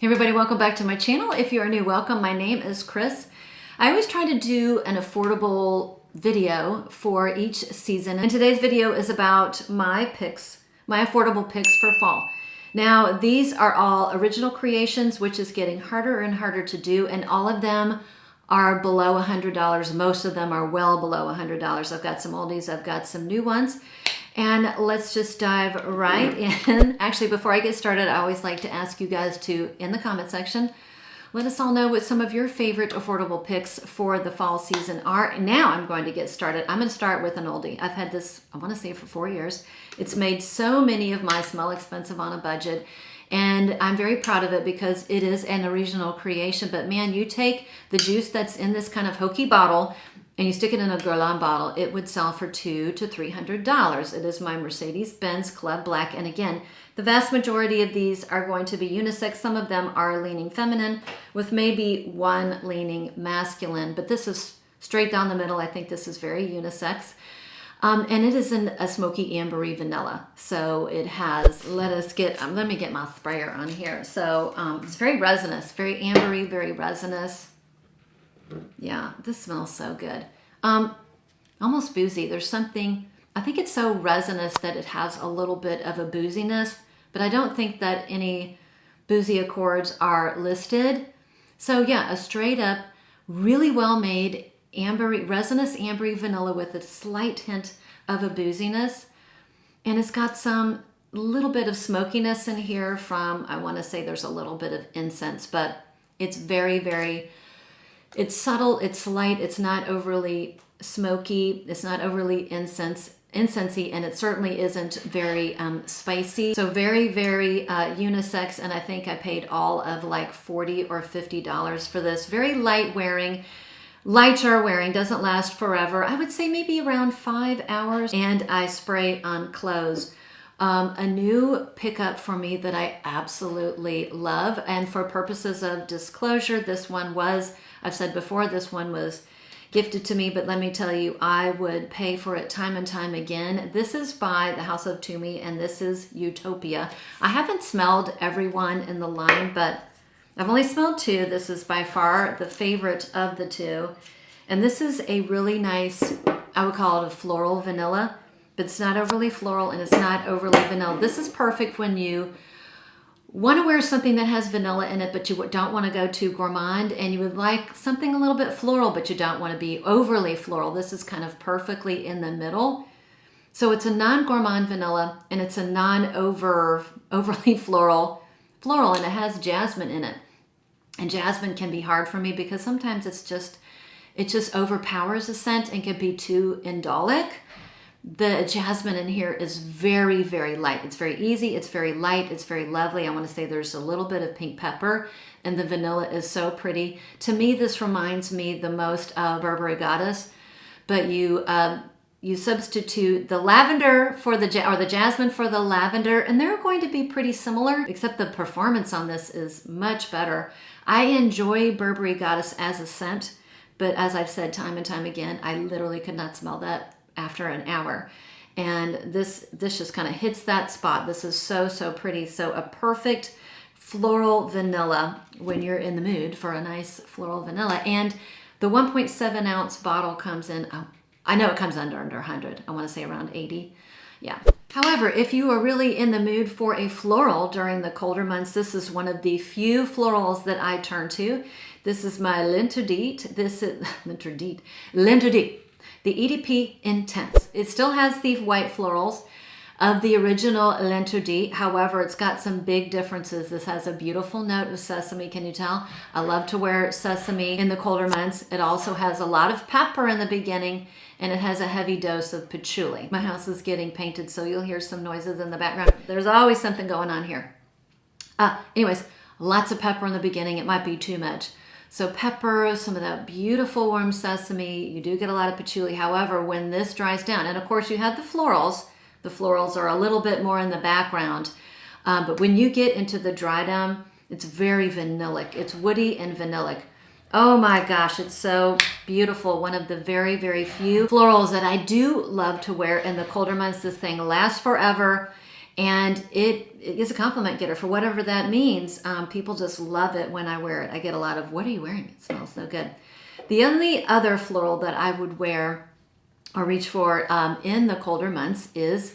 Hey everybody, welcome back to my channel. If you are new, welcome. My name is Chris. I always try to do an affordable video for each season, and today's video is about my picks, my affordable picks for fall. Now, these are all original creations, which is getting harder and harder to do, and all of them are below $100. Most of them are well below $100. I've got some oldies, I've got some new ones. And let's just dive right in. Actually, before I get started, I always like to ask you guys to, in the comment section, let us all know what some of your favorite affordable picks for the fall season are. Now I'm going to get started. I'm going to start with an oldie. I've had this, I want to say, for 4 years. It's made so many of my Smell Expensive on a Budget. And I'm very proud of it because it is an original creation. But man, you take the juice that's in this kind of hokey bottle and you stick it in a Gourmand bottle, it would sell for $200 to $300. It is my Mercedes-Benz Club Black. And again, the vast majority of these are going to be unisex. Some of them are leaning feminine with maybe one leaning masculine, but this is straight down the middle. I think this is very unisex. And it is in a smoky ambery vanilla. So it has, let me get my sprayer on here. So it's very resinous, very ambery, very resinous. Yeah, this smells so good. Almost boozy. There's something, I think it's so resinous that it has a little bit of a booziness, but I don't think that any boozy accords are listed. So yeah, a straight up, really well made ambery, resinous ambery vanilla with a slight hint of a booziness. And it's got some little bit of smokiness in here from, I want to say there's a little bit of incense, but it's very, it's subtle, it's light, it's not overly smoky, it's not overly incensey, and it certainly isn't very spicy. So very unisex, and I think I paid all of like $40 or $50 for this. Very light wearing, lighter wearing, doesn't last forever. I would say maybe around 5 hours, and I spray on clothes. A new pickup for me that I absolutely love, and for purposes of disclosure, this one was, I've said before, this one was gifted to me, but let me tell you, I would pay for it time and time again. This is by the House of Toomey, and this is UTOPIA. I haven't smelled every one in the line, but I've only smelled two. This is by far the favorite of the two. And this is a really nice, I would call it a floral vanilla, but it's not overly floral and it's not overly vanilla. This is perfect when you want to wear something that has vanilla in it, but you don't want to go too gourmand, and you would like something a little bit floral, but you don't want to be overly floral. This is kind of perfectly in the middle. So it's a non-gourmand vanilla, and it's a non-overly floral, and it has jasmine in it. And jasmine can be hard for me because sometimes it just overpowers a scent and can be too indolic. The jasmine in here is very light. It's very easy, it's very light, it's very lovely. I want to say there's a little bit of pink pepper, and the vanilla is so pretty. To me, this reminds me the most of Burberry Goddess, but you substitute the lavender for the jasmine for the lavender, and they're going to be pretty similar, except the performance on this is much better. I enjoy Burberry Goddess as a scent, but as I've said time and time again, I literally could not smell that after an hour. And this just kind of hits that spot. This is so pretty. So a perfect floral vanilla when you're in the mood for a nice floral vanilla. And the 1.7 ounce bottle comes in, I know it comes under 100. I want to say around 80. Yeah. However, if you are really in the mood for a floral during the colder months, this is one of the few florals that I turn to. This is my L'Interdit. This is L'Interdit. The EDP Intense. It still has the white florals of the original L'Interdit. However, it's got some big differences. This has a beautiful note of sesame. Can you tell? I love to wear sesame in the colder months. It also has a lot of pepper in the beginning, and it has a heavy dose of patchouli. My house is getting painted, so you'll hear some noises in the background. There's always something going on here. Anyways, lots of pepper in the beginning. It might be too much. So pepper, some of that beautiful warm sesame, you do get a lot of patchouli. However, when this dries down, and of course you have the florals are a little bit more in the background, but when you get into the dry down, it's very vanillic. It's woody and vanillic. Oh my gosh, it's so beautiful. One of the very few florals that I do love to wear in the colder months. This thing lasts forever. And it is a compliment getter for whatever that means. People just love it when I wear it. I get a lot of, what are you wearing? It smells so good. The only other floral that I would wear or reach for in the colder months is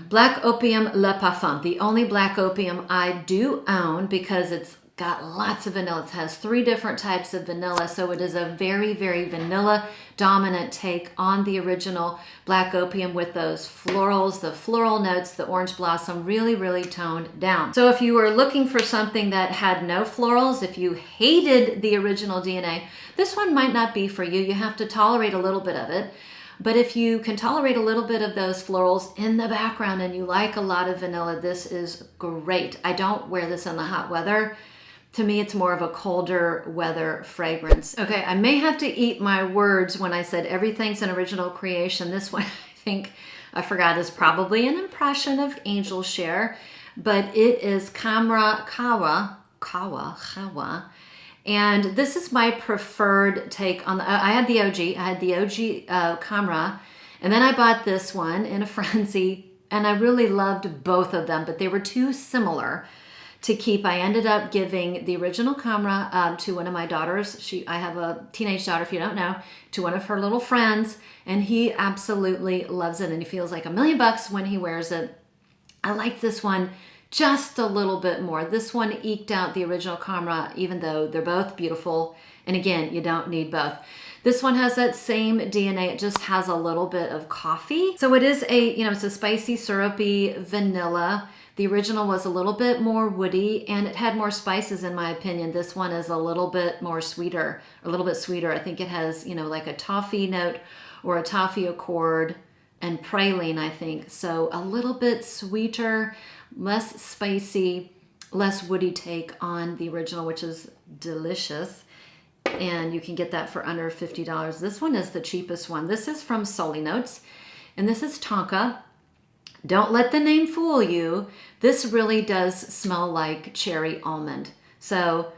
Black Opium Le Parfum. The only Black Opium I do own, because it's got lots of vanilla. It has 3 different types of vanilla, so it is a very, very vanilla dominant take on the original Black Opium, with those florals, the floral notes, the orange blossom, really, really toned down. So if you were looking for something that had no florals, if you hated the original DNA, this one might not be for you. You have to tolerate a little bit of it. But if you can tolerate a little bit of those florals in the background and you like a lot of vanilla, this is great. I don't wear this in the hot weather. To me, it's more of a colder weather fragrance. Okay, I may have to eat my words when I said everything's an original creation. This one, I think I forgot, is probably an impression of Angel Share, but it is Kawa Ka. And this is my preferred take on the, I had the OG KHAMRA, and then I bought this one in a frenzy, and I really loved both of them, but they were too similar to keep. I ended up giving the original KHAMRA to one of my daughters. I have a teenage daughter, if you don't know, to one of her little friends, and he absolutely loves it, and he feels like $1,000,000 when he wears it. I like this one just a little bit more. This one eked out the original KHAMRA, even though they're both beautiful. And again, you don't need both. This one has that same DNA. It just has a little bit of coffee. So it is a, it's a spicy, syrupy vanilla. The original was a little bit more woody, and it had more spices in my opinion. This one is a little bit more sweeter, a little bit sweeter. I think it has, like a toffee note or a toffee accord and praline, I think. So a little bit sweeter, less spicy, less woody take on the original, which is delicious. And you can get that for under $50. This one is the cheapest one. This is from Sully Notes, and this is Tonka. Don't let the name fool you. This really does smell like cherry almond. So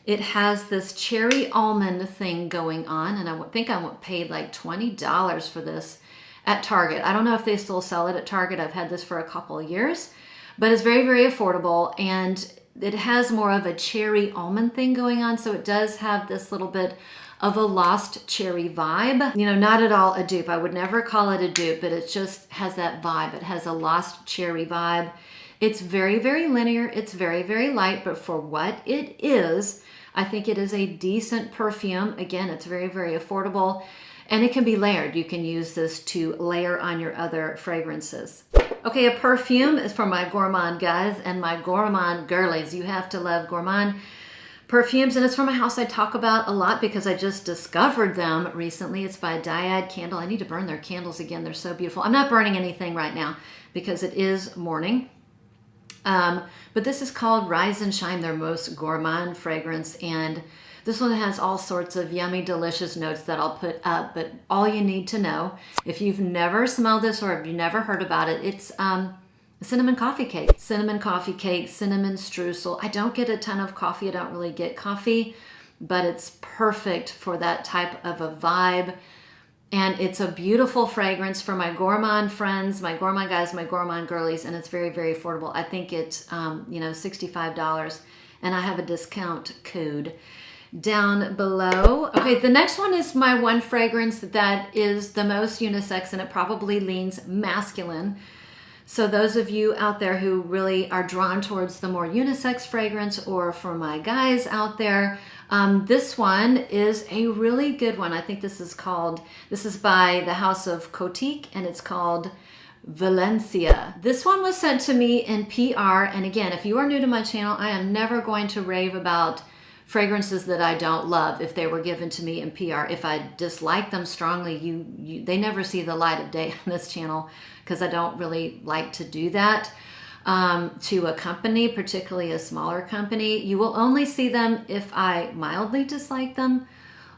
it has this cherry almond thing going on, and I think I paid like $20 for this at Target. I don't know if they still sell it at Target. I've had this for a couple of years, but it's very, very affordable, and it has more of a cherry almond thing going on. So it does have this little bit of a lost cherry vibe. Not at all a dupe. I would never call it a dupe, but it just has that vibe. It has a lost cherry vibe. It's very, very linear. It's very, very light, but for what it is, I think it is a decent perfume. Again, it's very, very affordable, and it can be layered. You can use this to layer on your other fragrances. Okay, a perfume is for my gourmand guys and my gourmand girlies. You have to love gourmand perfumes, and it's from a house I talk about a lot because I just discovered them recently. It's by Dyad Candle. I need to burn their candles again. They're so beautiful. I'm not burning anything right now because it is morning. But this is called Rise and Shine, their most gourmand fragrance, and this one has all sorts of yummy, delicious notes that I'll put up, but all you need to know, if you've never smelled this or if you've never heard about it, it's cinnamon coffee cake. Cinnamon coffee cake, cinnamon streusel. I don't get a ton of coffee. I don't really get coffee, but it's perfect for that type of a vibe. And it's a beautiful fragrance for my gourmand friends, my gourmand guys, my gourmand girlies, and it's very, very affordable. I think it's, $65, and I have a discount code down below. Okay, the next one is my one fragrance that is the most unisex, and it probably leans masculine. So those of you out there who really are drawn towards the more unisex fragrance, or for my guys out there, this one is a really good one. I think this is by the House of Cotique, and it's called Valencia. This one was sent to me in PR, and again, if you are new to my channel, I am never going to rave about fragrances that I don't love if they were given to me in PR. If I dislike them strongly, they never see the light of day on this channel, because I don't really like to do that to a company, particularly a smaller company. You will only see them if I mildly dislike them,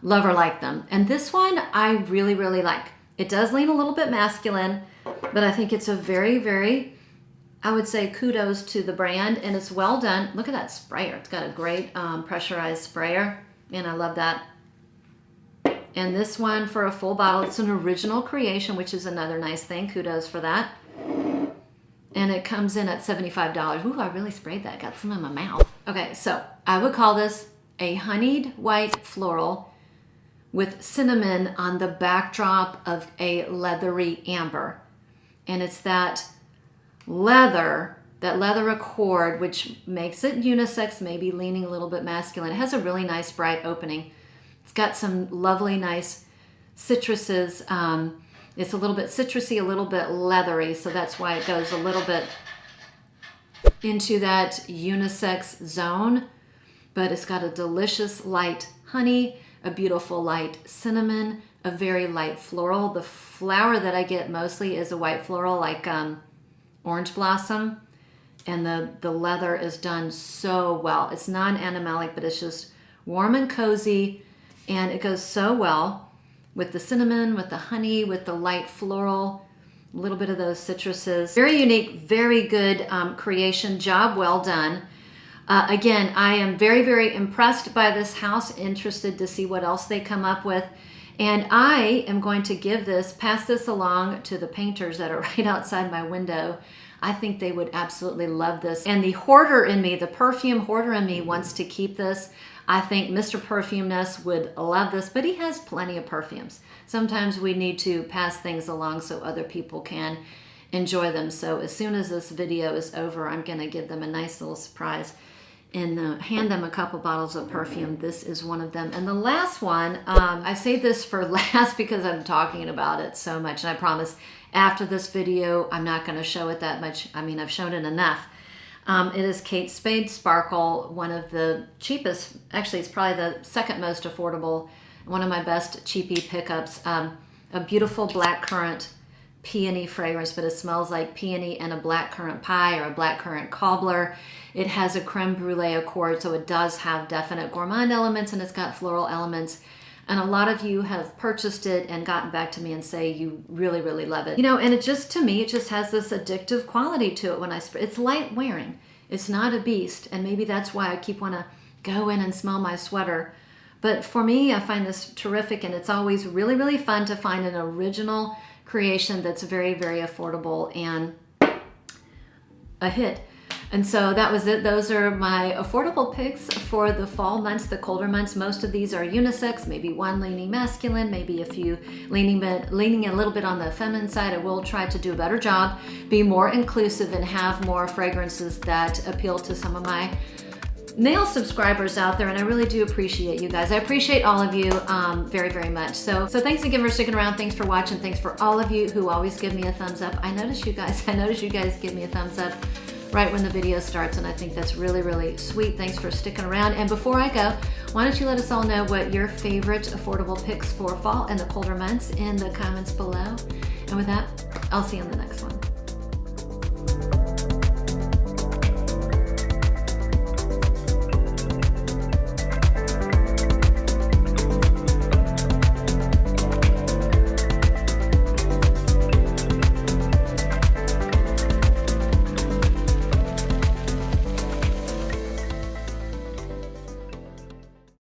love or like them. And this one I really, really like. It does lean a little bit masculine, but I think it's a very, very, I would say kudos to the brand, and it's well done. Look at that sprayer. It's got a great pressurized sprayer, and I love that. And this one for a full bottle, it's an original creation, which is another nice thing. Kudos for that. and it comes in at $75. Ooh, I really sprayed that, got some in my mouth. Okay, so I would call this a honeyed white floral with cinnamon on the backdrop of a leathery amber. And it's that leather accord, which makes it unisex, maybe leaning a little bit masculine. It has a really nice bright opening. It's got some lovely, nice citruses. It's a little bit citrusy, a little bit leathery, so that's why it goes a little bit into that unisex zone. But it's got a delicious light honey, a beautiful light cinnamon, a very light floral. The flower that I get mostly is a white floral like orange blossom, and the leather is done so well. It's non-animalic, but it's just warm and cozy, and it goes so well with the cinnamon, with the honey, with the light floral, a little bit of those citruses. Very unique, very good creation, job well done. Again, I am very, very impressed by this house, interested to see what else they come up with. And I am going to pass this along to the painters that are right outside my window. I think they would absolutely love this. And the hoarder in me, the perfume hoarder in me wants to keep this. I think Mr. Perfumeness would love this, but he has plenty of perfumes. Sometimes we need to pass things along so other people can enjoy them. So as soon as this video is over, I'm gonna give them a nice little surprise and hand them a couple bottles of perfume. This is one of them. And the last one, I say this for last because I'm talking about it so much, and I promise after this video, I'm not gonna show it that much. I mean, I've shown it enough. It is Kate Spade Sparkle, one of the cheapest, actually it's probably the second most affordable, one of my best cheapie pickups. A beautiful blackcurrant peony fragrance, but it smells like peony and a blackcurrant pie or a blackcurrant cobbler. It has a creme brulee accord, so it does have definite gourmand elements, and it's got floral elements. And a lot of you have purchased it and gotten back to me and say you really, really love it. You know, and it just, to me, it just has this addictive quality to it when I spray. It's light wearing. It's not a beast. And maybe that's why I keep wanting to go in and smell my sweater. But for me, I find this terrific, and it's always really, really fun to find an original creation that's very, very affordable and a hit. And so that was it. Those are my affordable picks for the fall months, the colder months. Most of these are unisex, maybe one leaning masculine, maybe a few leaning a little bit on the feminine side. I will try to do a better job, be more inclusive, and have more fragrances that appeal to some of my nail subscribers out there, and I really do appreciate you guys. I appreciate all of you very, very much. So thanks again for sticking around. Thanks for watching. Thanks for all of you who always give me a thumbs up. I notice you guys give me a thumbs up right when the video starts, and I think that's really, really sweet. Thanks for sticking around. And before I go, why don't you let us all know what your favorite affordable picks for fall and the colder months in the comments below. And with that, I'll see you on the next one.